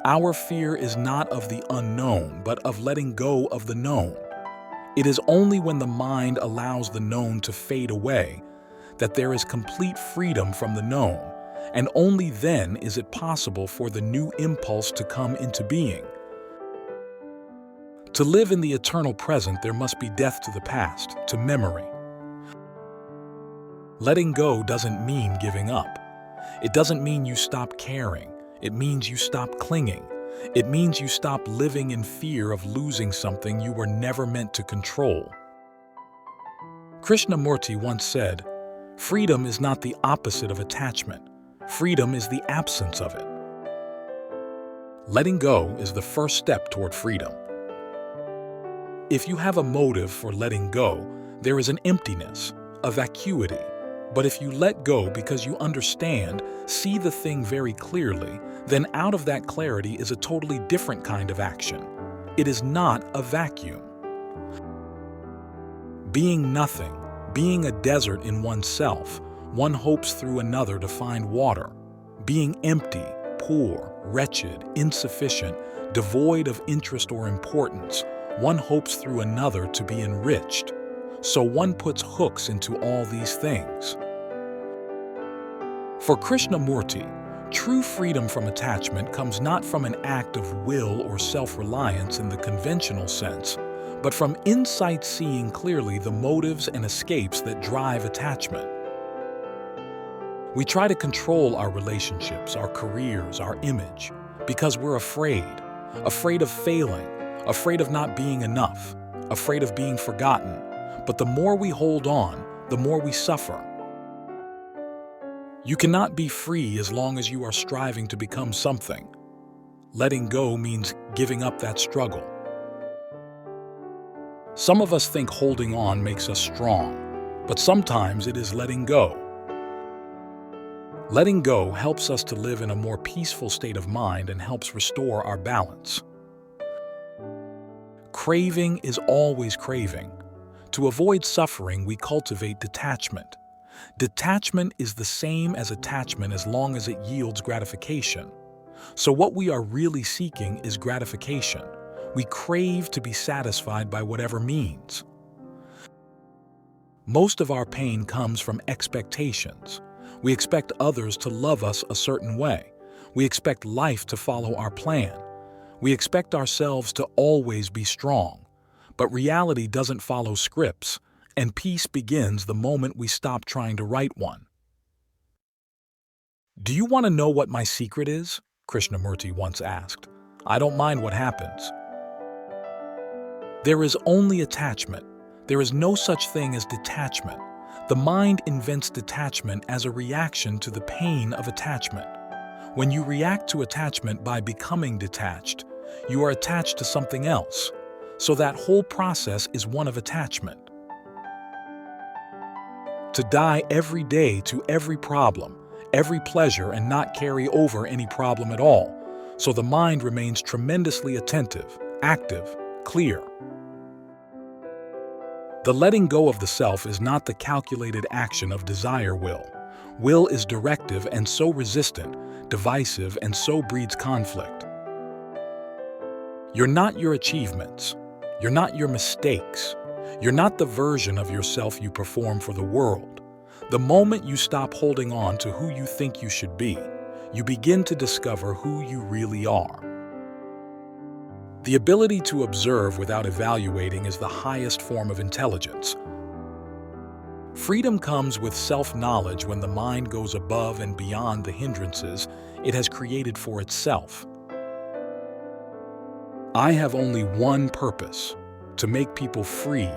Our fear is not of the unknown, but of letting go of the known. It is only when the mind allows the known to fade away that there is complete freedom from the known, and only then is it possible for the new impulse to come into being. To live in the eternal present, there must be death to the past, to memory. Letting go doesn't mean giving up. It doesn't mean you stop caring. It means you stop clinging. It means you stop living in fear of losing something you were never meant to control. Krishnamurti once said, "Freedom is not the opposite of attachment. Freedom is the absence of it." Letting go is the first step toward freedom. If you have a motive for letting go, there is an emptiness, a vacuity. But if you let go because you understand, see the thing very clearly, then out of that clarity is a totally different kind of action. It is not a vacuum. Being nothing, being a desert in oneself, one hopes through another to find water. Being empty, poor, wretched, insufficient, devoid of interest or importance, one hopes through another to be enriched. So one puts hooks into all these things. For Krishnamurti, true freedom from attachment comes not from an act of will or self-reliance in the conventional sense, but from insight, seeing clearly the motives and escapes that drive attachment. We try to control our relationships, our careers, our image, because we're afraid of failing, afraid of not being enough, afraid of being forgotten. But the more we hold on, the more we suffer. You cannot be free as long as you are striving to become something. Letting go means giving up that struggle. Some of us think holding on makes us strong, but sometimes it is letting go. Letting go helps us to live in a more peaceful state of mind and helps restore our balance. Craving is always craving. To avoid suffering, we cultivate detachment. Detachment is the same as attachment as long as it yields gratification. So what we are really seeking is gratification. We crave to be satisfied by whatever means. Most of our pain comes from expectations. We expect others to love us a certain way. We expect life to follow our plan. We expect ourselves to always be strong. But reality doesn't follow scripts, and peace begins the moment we stop trying to write one. "Do you want to know what my secret is?" Krishnamurti once asked. "I don't mind what happens." There is only attachment. There is no such thing as detachment. The mind invents detachment as a reaction to the pain of attachment. When you react to attachment by becoming detached, you are attached to something else. So that whole process is one of attachment. To die every day to every problem, every pleasure, and not carry over any problem at all, so the mind remains tremendously attentive, active, clear. The letting go of the self is not the calculated action of desire will. Will is directive and so resistant, divisive, and so breeds conflict. You're not your achievements. You're not your mistakes. You're not the version of yourself you perform for the world. The moment you stop holding on to who you think you should be, you begin to discover who you really are. The ability to observe without evaluating is the highest form of intelligence. Freedom comes with self-knowledge when the mind goes above and beyond the hindrances it has created for itself. I have only one purpose: to make people free,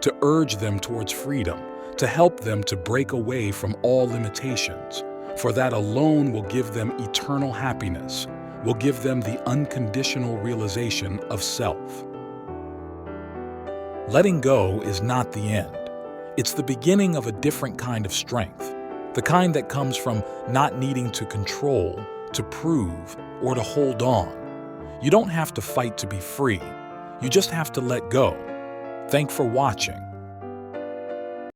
to urge them towards freedom, to help them to break away from all limitations, for that alone will give them eternal happiness, will give them the unconditional realization of self. Letting go is not the end. It's the beginning of a different kind of strength, the kind that comes from not needing to control, to prove, or to hold on. You don't have to fight to be free. You just have to let go. Thanks for watching.